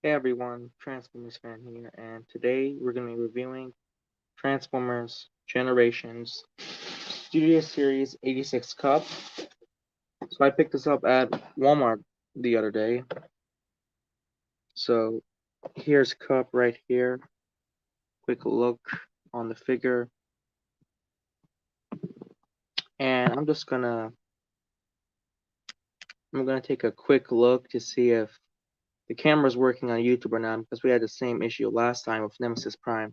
Hey everyone, Transformers fan here, and today we're going to be reviewing Transformers Generations Studio Series 86 Cup. So I picked this up at Walmart the other day. So here's Cup right here. Quick look on the figure. And I'm gonna take a quick look to see if the camera's working on YouTube or not, because we had the same issue last time with Nemesis Prime.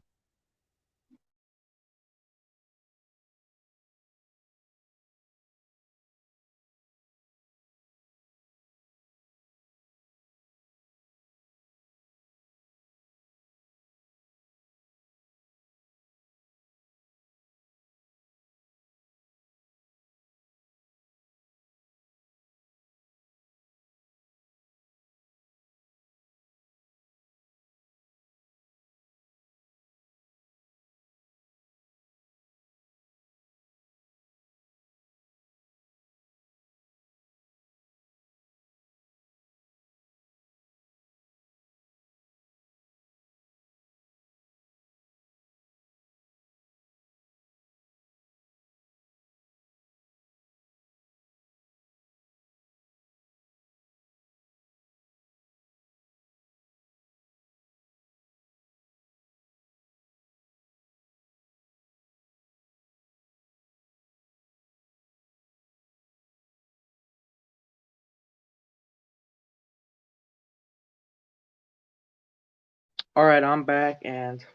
Alright, I'm back and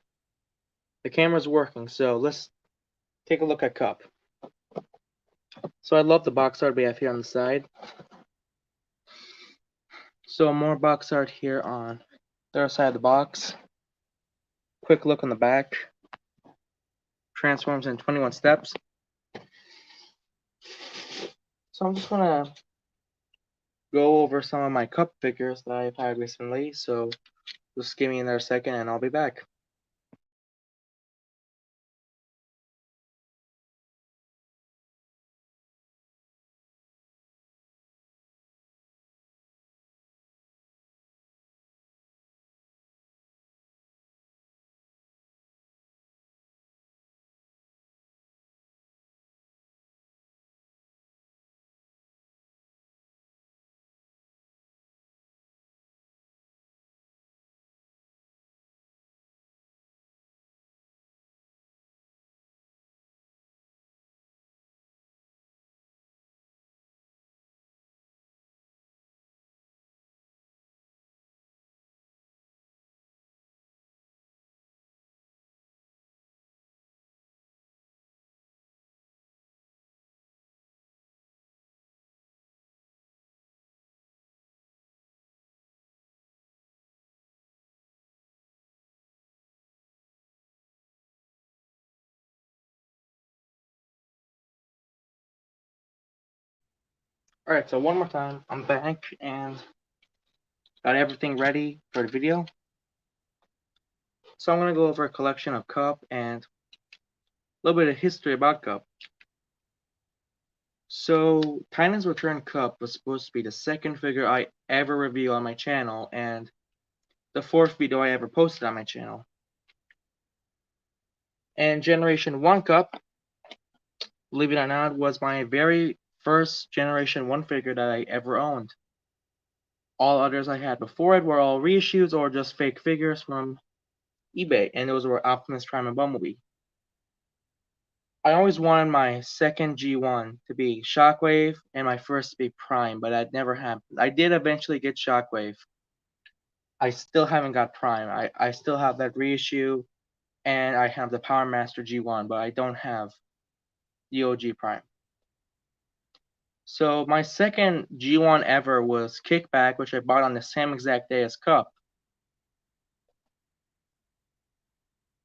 the camera's working, so let's take a look at Cup. So I love the box art we have here on the side. So more box art here on the other side of the box. Quick look on the back. Transforms in 21 steps. So I'm just gonna go over some of my Cup figures that I've had recently. So just give me another second and I'll be back. Alright, so one more time, I'm back and got everything ready for the video. So I'm gonna go over a collection of Cup and a little bit of history about Cup. So, Titans Return Cup was supposed to be the second figure I ever review on my channel and the fourth video I ever posted on my channel. And Generation 1 Cup, believe it or not, was my very first Generation 1 figure that I ever owned. All others I had before it were all reissues or just fake figures from eBay, and those were Optimus Prime and Bumblebee. I always wanted my second G1 to be Shockwave and my first to be Prime, but that never happened. I did eventually get Shockwave. I still haven't got Prime. I still have that reissue, and I have the Power Master G1, but I don't have the OG Prime. So my second G1 ever was Kickback, which I bought on the same exact day as Cup.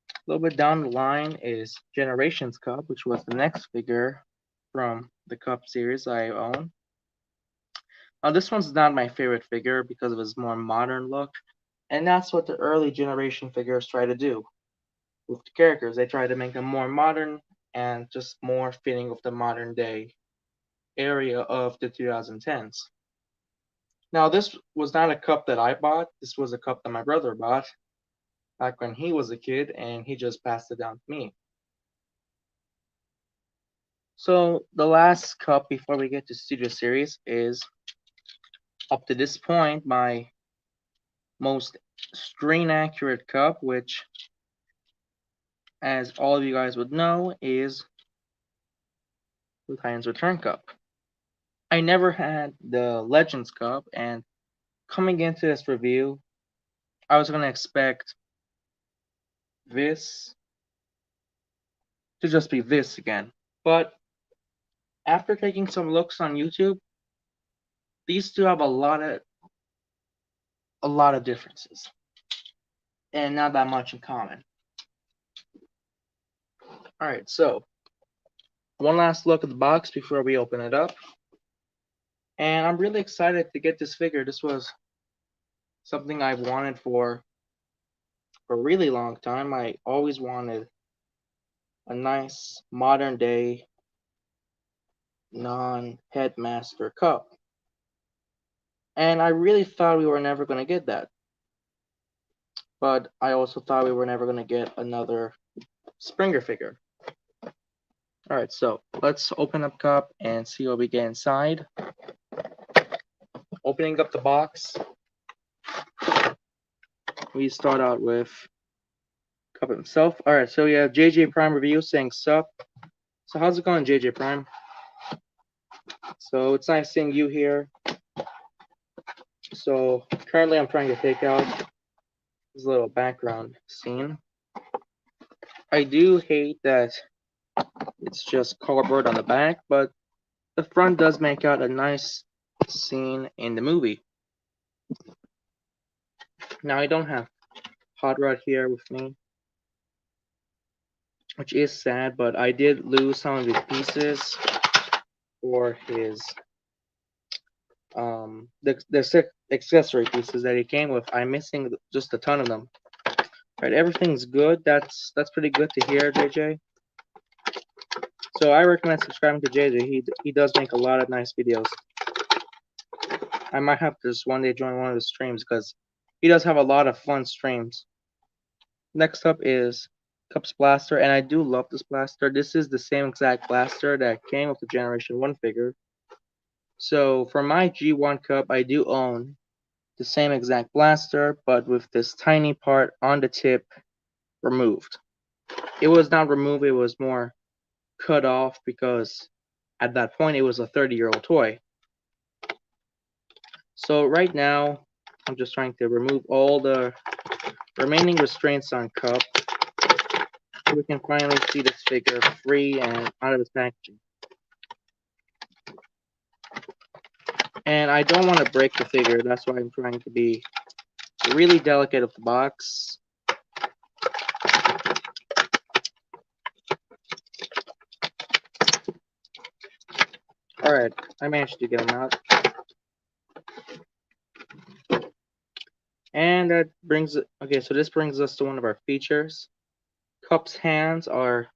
A little bit down the line is Generations Cup, which was the next figure from the Cup series I own. Now this one's not my favorite figure because of its more modern look, and that's what the early generation figures try to do with the characters. They try to make them more modern and just more fitting with the modern day area of the 2010s. Now, this was not a cup that I bought. This was a cup that my brother bought back when he was a kid, and he just passed it down to me. So the last cup before we get to Studio Series is, up to this point, my most screen accurate cup, which, as all of you guys would know, is the Titans Return Cup. I never had the Legends Cup, and coming into this review, I was going to expect this to just be this again. But after taking some looks on YouTube, these two have a lot of differences, and not that much in common. Alright, so one last look at the box before we open it up. And I'm really excited to get this figure. This was something I've wanted for a really long time. I always wanted a nice modern day non-headmaster cup. And I really thought we were never going to get that. But I also thought we were never going to get another Springer figure. Alright, so let's open up cup and see what we get inside. Opening up the box, we start out with Cup himself. Alright, so we have JJ Prime review saying sup. So how's it going, JJ Prime? So it's nice seeing you here. So currently I'm trying to take out this little background scene. I do hate that it's just cardboard on the back, but the front does make out a nice scene in the movie. Now I don't have Hot Rod here with me, which is sad, but I did lose some of his pieces for his the accessory pieces that he came with. I'm missing just a ton of them. Right, everything's good. That's pretty good to hear, JJ. So I recommend subscribing to JJ. He does make a lot of nice videos. I might have to just one day join one of his streams because he does have a lot of fun streams. Next up is Cups Blaster, and I do love this blaster. This is the same exact blaster that came with the Generation 1 figure. So for my G1 Cup, I do own the same exact blaster, but with this tiny part on the tip removed. It was not removed, it was more cut off because at that point it was a 30-year-old toy. So right now, I'm just trying to remove all the remaining restraints on Cup so we can finally see this figure free and out of its packaging. And I don't want to break the figure, that's why I'm trying to be really delicate with the box. Alright, I managed to get them out. And that brings it, okay, so this brings us to one of our features. Cup's hands are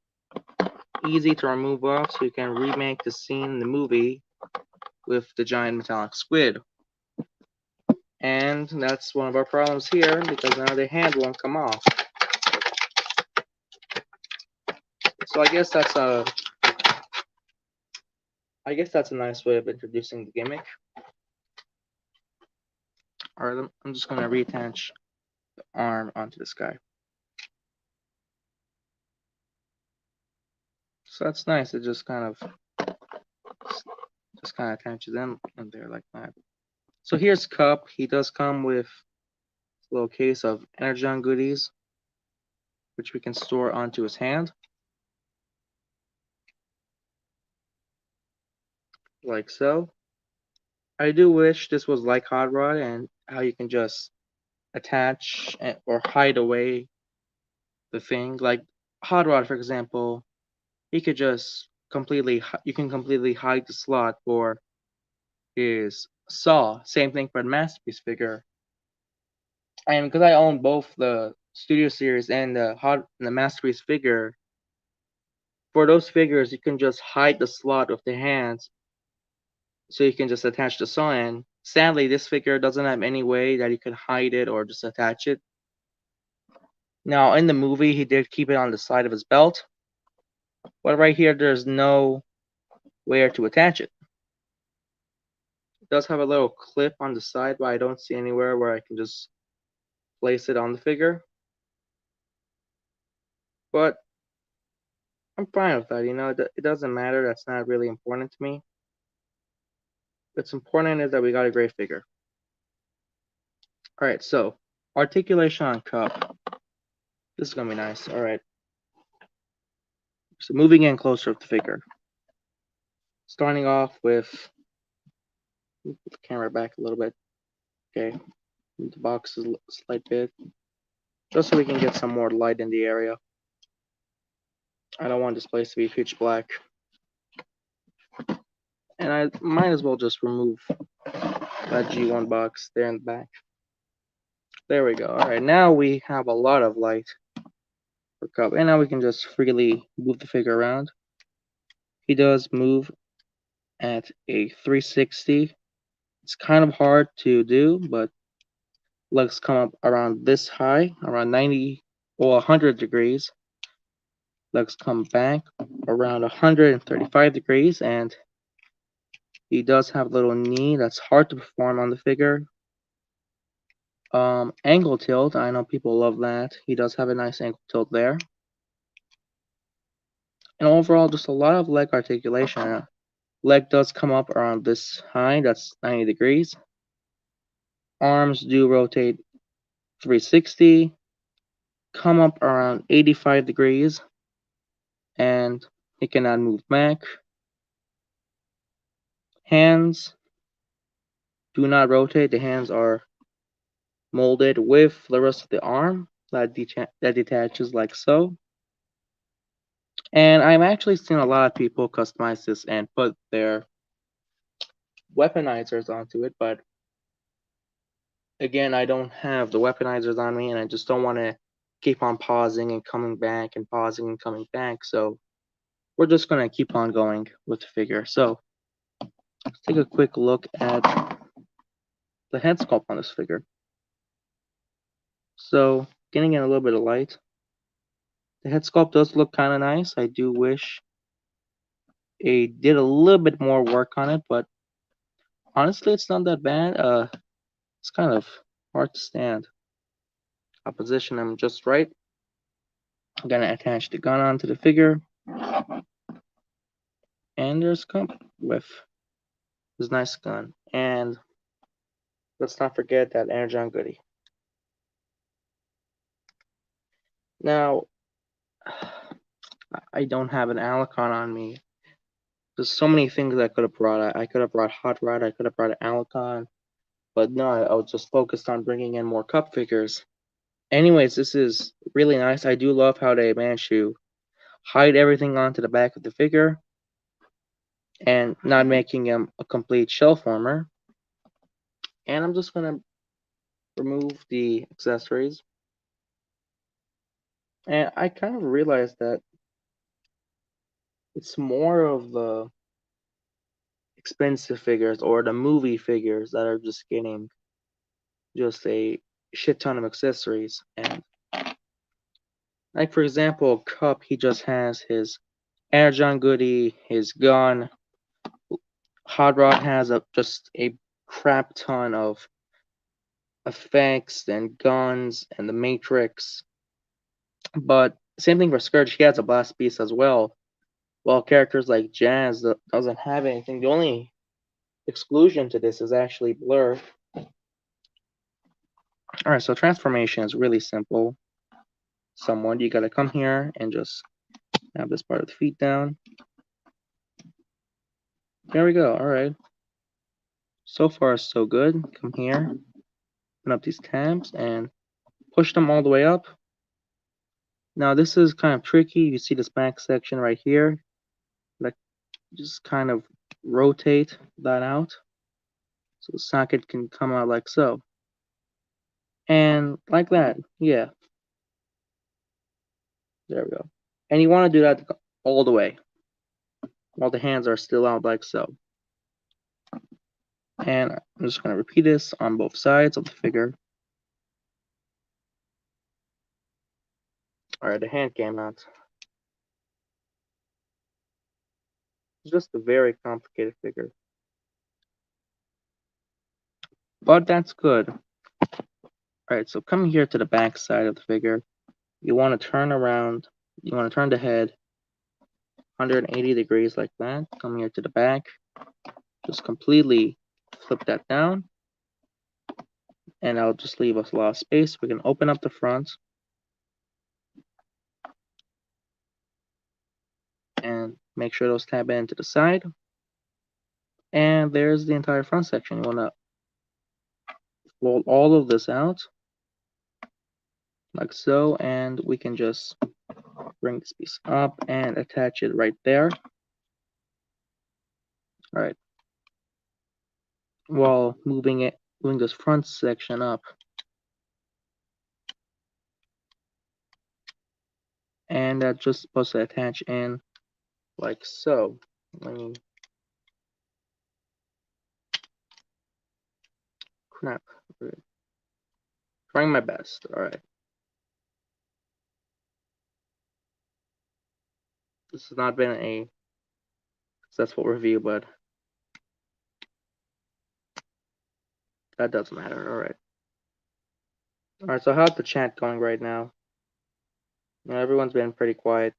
easy to remove off, so you can remake the scene in the movie with the giant metallic squid. And that's one of our problems here, because now the hand won't come off. So I guess that's a nice way of introducing the gimmick. Alright, I'm just going to reattach the arm onto this guy. So that's nice. It just kind of attaches in there like that. So here's Cup. He does come with a little case of Energon goodies, which we can store onto his hand. Like so. I do wish this was like Hot Rod and how you can just attach or hide away the thing. Like Hot Rod, for example, he could just you can completely hide the slot for his saw. Same thing for the Masterpiece figure. And because I own both the Studio Series and the Masterpiece figure, for those figures you can just hide the slot of the hands, so you can just attach the saw in Sadly, this figure doesn't have any way that you can hide it or just attach it. Now, in the movie, he did keep it on the side of his belt, but right here, there's no where to attach it. It does have a little clip on the side, but I don't see anywhere where I can just place it on the figure. But I'm fine with that, you know, it doesn't matter. That's not really important to me. What's important is that we got a great figure. Alright, so articulation on cup. This is gonna be nice. Alright. So moving in closer with the figure. Starting off with, put the camera back a little bit. Okay. Move the box a slight bit. Just so we can get some more light in the area. I don't want this place to be pitch black. And I might as well just remove that G1 box there in the back. There we go. Alright, now we have a lot of light for cup. And now we can just freely move the figure around. He does move at a 360. It's kind of hard to do, but legs come up around this high, around 90 or 100 degrees. Legs come back around 135 degrees, and he does have a little knee that's hard to perform on the figure. Angle tilt, I know people love that. He does have a nice angle tilt there. And overall, just a lot of leg articulation. Leg does come up around this high, that's 90 degrees. Arms do rotate 360, come up around 85 degrees, and he cannot move back. Hands do not rotate. The hands are molded with the rest of the arm that detaches like so. And I've actually seen a lot of people customize this and put their weaponizers onto it, but again, I don't have the weaponizers on me, and I just don't want to keep on pausing and coming back and pausing and coming back, so we're just going to keep on going with the figure. So let's take a quick look at the head sculpt on this figure. So getting in a little bit of light, the head sculpt does look kind of nice. I do wish it did a little bit more work on it, but honestly, it's not that bad. It's kind of hard to stand. I'll position them just right. I'm gonna attach the gun onto the figure, and there's Cup with his nice gun. And let's not forget that Energon goodie. Now, I don't have an Alucard on me. There's so many things I could have brought. I could have brought Hot Rod. I could have brought Alucard. But no, I was just focused on bringing in more Cup figures. Anyways, this is really nice. I do love how they managed to hide everything onto the back of the figure and not making him a complete shell former. And I'm just going to remove the accessories. And I kind of realized that it's more of the expensive figures or the movie figures that are just getting just a shit ton of accessories. And like for example, Cup, he just has his Energon goodie, his gun. Hot Rod has just a crap ton of effects and guns and the Matrix. But same thing for Scourge, he has a blast beast as well. While characters like Jazz doesn't have anything. The only exclusion to this is actually Blur. Alright, so transformation is really simple. You gotta come here and just have this part of the feet down. There we go, alright. So far, so good. Come here, open up these tabs, and push them all the way up. Now, this is kind of tricky. You see this back section right here. Like, just kind of rotate that out so the socket can come out like so. And like that, yeah. There we go. And you want to do that all the way while the hands are still out like so. And I'm just going to repeat this on both sides of the figure. Alright, the hand came out. It's just a very complicated figure. But that's good. Alright, so coming here to the back side of the figure, you want to turn around, you want to turn the head 180 degrees like that. Come here to the back, just completely flip that down, and I'll just leave us a lot of space. We can open up the front and make sure those tab in to the side. And there's the entire front section. You want to fold all of this out like so, and we can just bring this piece up and attach it right there. Alright, while moving this front section up. And that's just supposed to attach in like so. Let me crap. Trying my best. Alright. This has not been a successful review, but that doesn't matter. Alright. Alright, so how's the chat going right now? You know, everyone's been pretty quiet.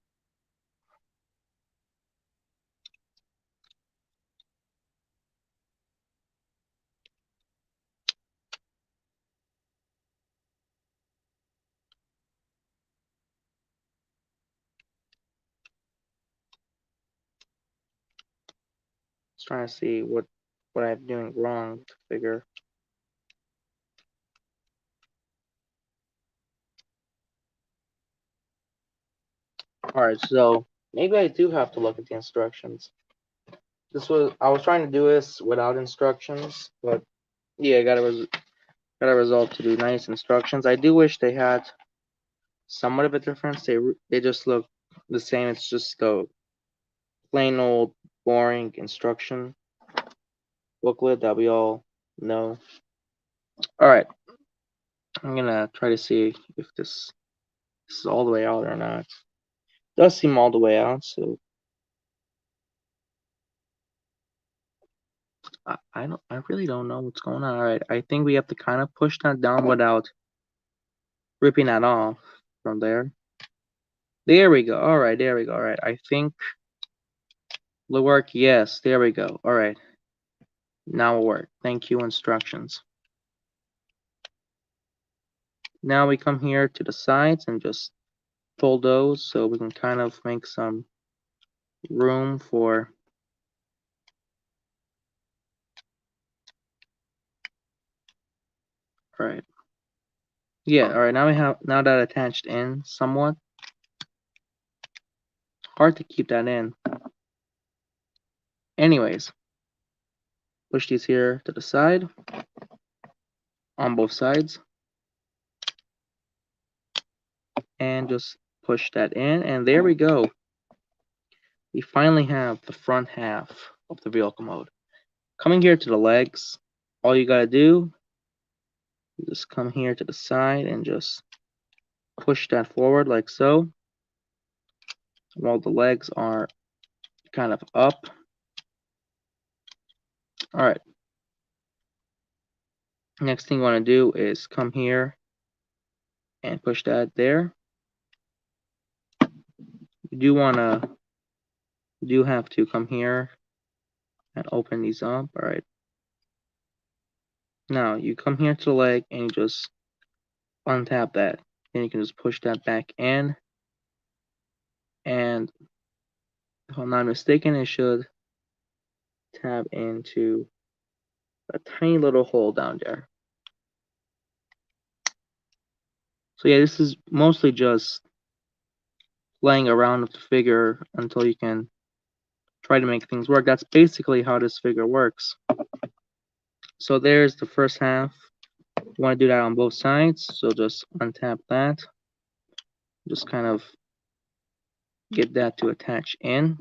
Just trying to see what I'm doing wrong to figure. Alright, so maybe I do have to look at the instructions. I was trying to do this without instructions, but yeah, I got a result to do nice instructions. I do wish they had somewhat of a difference. They just look the same. It's just the plain old boring instruction booklet that we all know. Alright, I'm gonna try to see if this is all the way out or not. It does seem all the way out, so I really don't know what's going on. Alright, I think we have to kind of push that down without ripping that off from there. There we go. Alright, there we go. Alright, I think will work. Yes, there we go. Alright. Now it'll work. Thank you, instructions. Now we come here to the sides and just fold those so we can kind of make some room for alright. Yeah, alright, now that attached in somewhat. Hard to keep that in. Anyways, push these here to the side on both sides. And just push that in, and there we go. We finally have the front half of the vehicle mode. Coming here to the legs, all you gotta do is just come here to the side and just push that forward like so, while the legs are kind of up. Alright. Next thing you want to do is come here and push that there. You do have to come here and open these up. Alright. Now you come here to the leg and you just untap that. And you can just push that back in. And if I'm not mistaken, it should tab into a tiny little hole down there. So yeah, this is mostly just playing around with the figure until you can try to make things work. That's basically how this figure works. So there's the first half. You want to do that on both sides, so just untap that. Just kind of get that to attach in.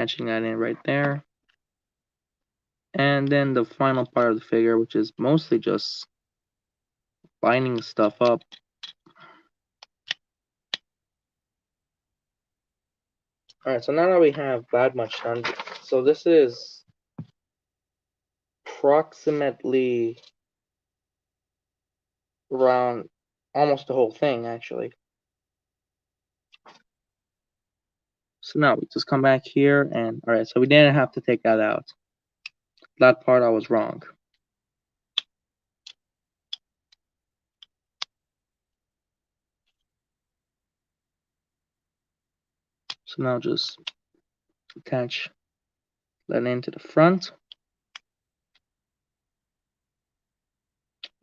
attaching that in right there. And then the final part of the figure, which is mostly just lining stuff up. Alright, so now that we have that much done, so this is approximately around almost the whole thing, actually. So now we just come back here and, alright, so we didn't have to take that out. That part I was wrong. So now just attach that into the front.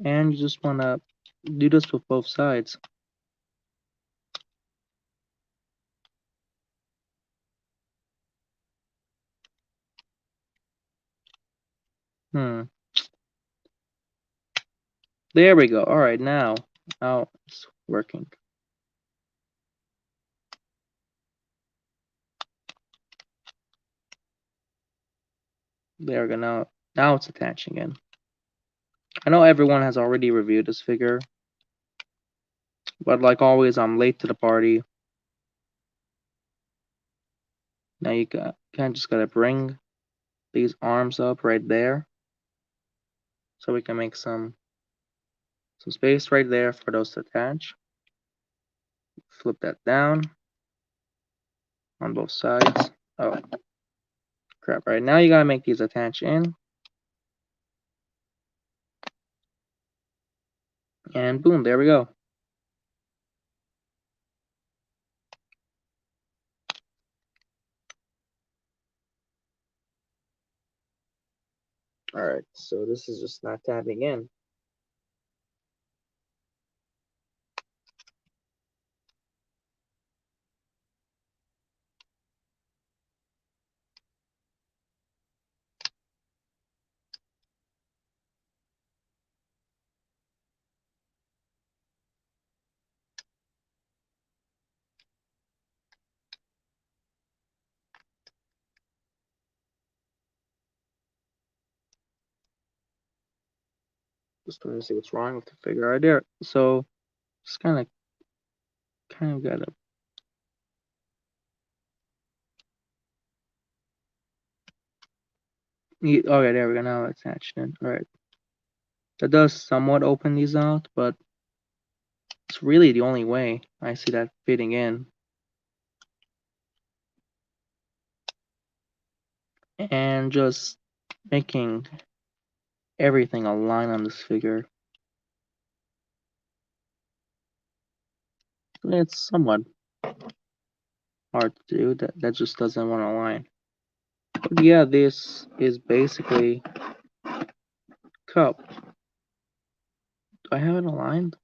And you just want to do this with both sides. There we go. Alright, now it's working. There we go. Now it's attaching in. I know everyone has already reviewed this figure, but like always, I'm late to the party. Now you just gotta bring these arms up right there, so we can make some space right there for those to attach. Flip that down on both sides. Oh crap! Right now you gotta make these attach in, and boom, there we go. Alright, so this is just not tapping in. Just trying to see what's wrong with the figure right there. So just kind of gotta. Okay, there we go. Now it's attached in. Alright. That does somewhat open these out, but it's really the only way I see that fitting in. And just making everything align on this figure. It's somewhat hard to do. That just doesn't want to align. But yeah, this is basically cup. Do I have it aligned?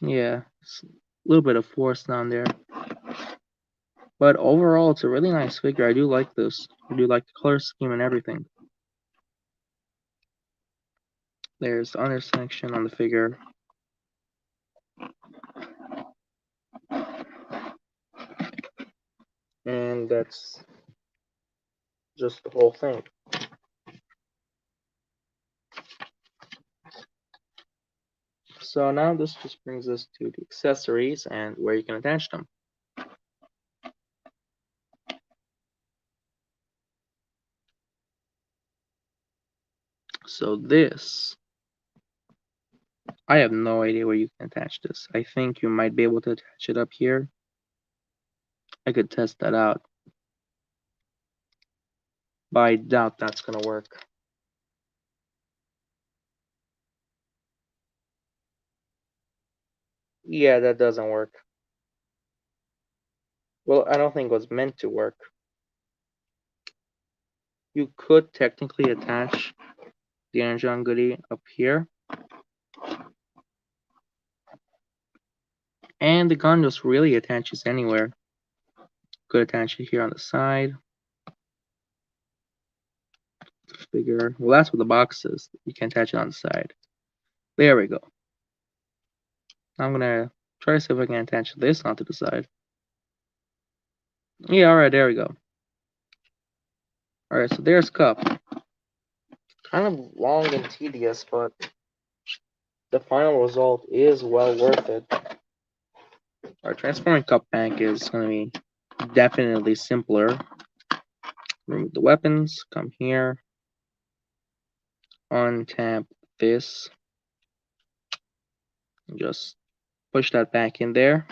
Yeah, it's a little bit of force down there. But overall, it's a really nice figure. I do like this. I do like the color scheme and everything. There's the under section on the figure. And that's just the whole thing. So now this just brings us to the accessories and where you can attach them. So this, I have no idea where you can attach this. I think you might be able to attach it up here. I could test that out, but I doubt that's gonna work. Yeah, that doesn't work. Well, I don't think it was meant to work. You could technically attach the Energon Goodie up here, and the gun just really attaches anywhere. Could attach it here on the side. Figure. Well, that's what the box is. You can attach it on the side. There we go. I'm gonna try to see if I can attach this onto the side. Yeah, alright, there we go. Alright, so there's Cup. Kind of long and tedious, but the final result is well worth it. Our transforming Cup bank is going to be definitely simpler. Remove the weapons, come here, untap this, and just push that back in there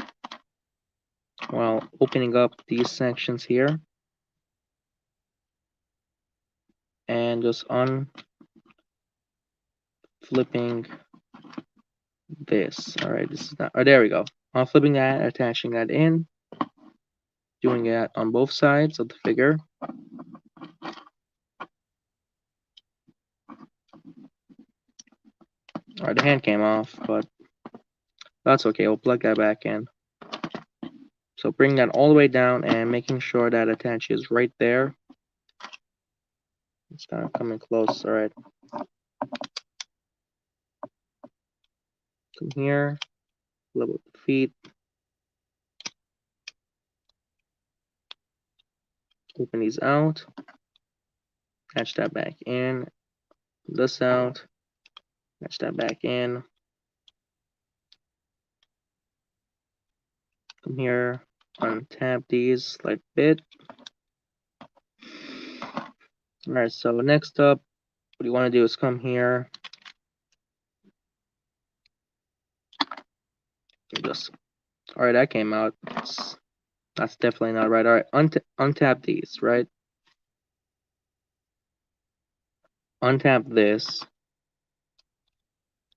while opening up these sections here, and just flipping this. Alright, this is not, oh, there we go. Flipping that, attaching that in, doing that on both sides of the figure. Alright, the hand came off, but that's okay. We'll plug that back in. So bring that all the way down and making sure that attaches right there. It's kind of coming close. Alright. Come here, level up the feet. Open these out. Attach that back in. This out. Attach that back in. Come here. Untap these slight bit. Alright, so next up, what you want to do is come here. Just, alright, that came out. That's definitely not right. Alright, untap these, right? Untap this.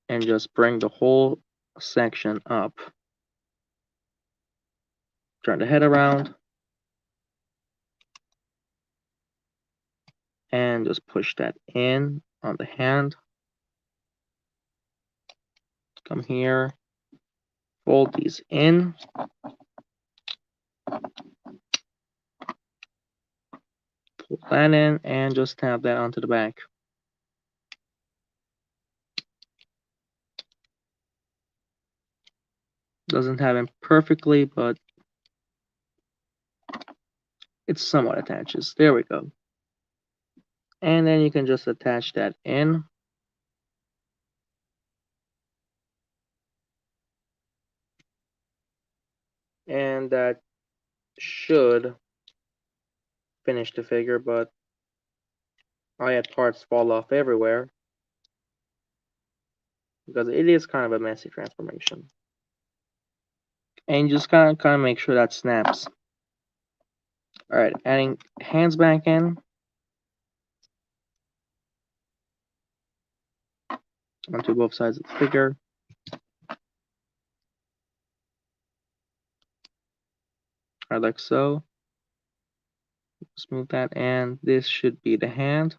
And just bring the whole section up. Turn the head around. And just push that in on the hand. Come here. Fold these in. Pull that in and just tap that onto the back. Doesn't have it perfectly, but it somewhat attaches. There we go. And then you can just attach that in. And that should finish the figure, but I had parts fall off everywhere because it is kind of a messy transformation. And you just kind of make sure that snaps. Alright, adding hands back in. Onto both sides of the figure. Alright, like so. Smooth that, and this should be the hand.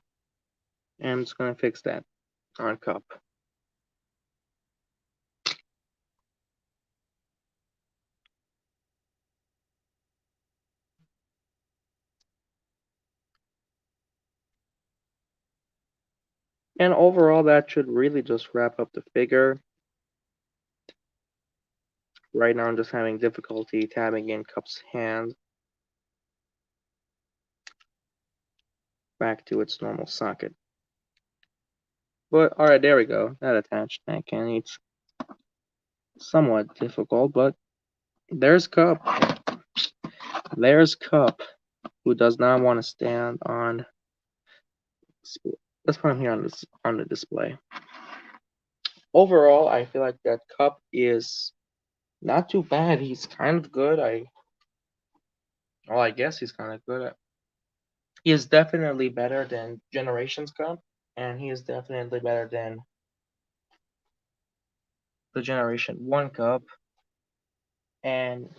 And I'm just going to fix that on Cup. And overall, that should really just wrap up the figure. Right now, I'm just having difficulty tabbing in Cup's hand back to its normal socket. But, alright, there we go. That attached back in. It's somewhat difficult, but there's Cup. There's Cup, who does not want to stand on. Let's put him here on the display. Overall, I feel like that Cup is not too bad. He's kind of good. I guess he's kind of good. He is definitely better than Generations Cup, and he is definitely better than the Generation 1 Cup, and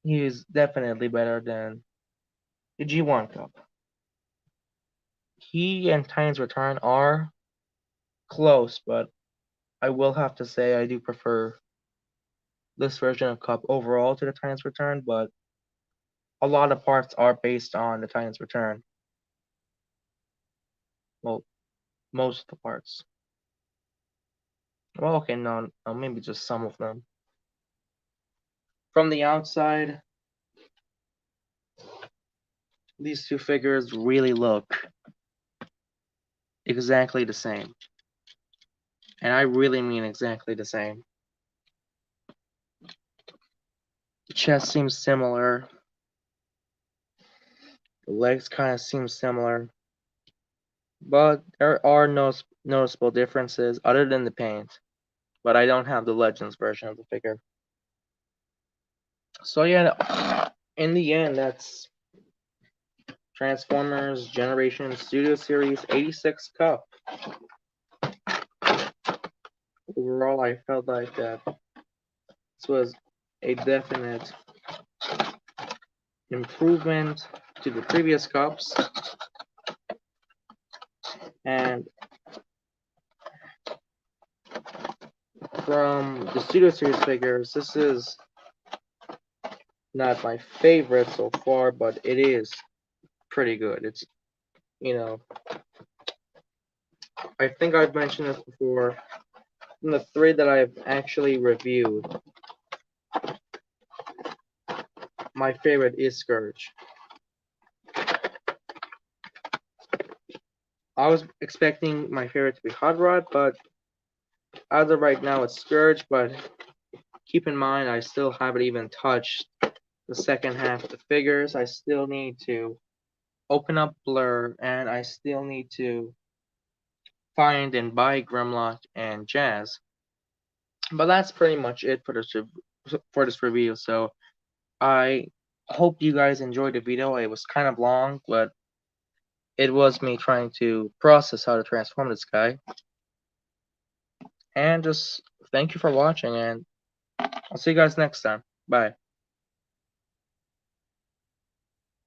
he is definitely better than the G1 Cup. He and Titans Return are close, but I will have to say I do prefer this version of Cup overall to the Titans Return, but a lot of parts are based on the Titans Return. Well, most of the parts. Well, okay, no, maybe just some of them. From the outside, these two figures really look exactly the same. And I really mean exactly the same. The chest seems similar. The legs kind of seem similar. But there are no noticeable differences other than the paint. But I don't have the Legends version of the figure. So yeah, in the end, that's Transformers Generation Studio Series 86 Cup. Overall, I felt like that this was a definite improvement to the previous cups, and from the Studio Series figures, this is not my favorite so far, but it is pretty good. It's, you know, I think I've mentioned this before. From the three that I've actually reviewed, my favorite is Scourge. I was expecting my favorite to be Hot Rod, but as of right now, it's Scourge. But keep in mind, I still haven't even touched the second half of the figures. I still need to open up Blur, and I still need to find and buy Grimlock and Jazz. But that's pretty much it for this review. So I hope you guys enjoyed the video. It was kind of long, but it was me trying to process how to transform this guy. And just thank you for watching, and I'll see you guys next time. Bye.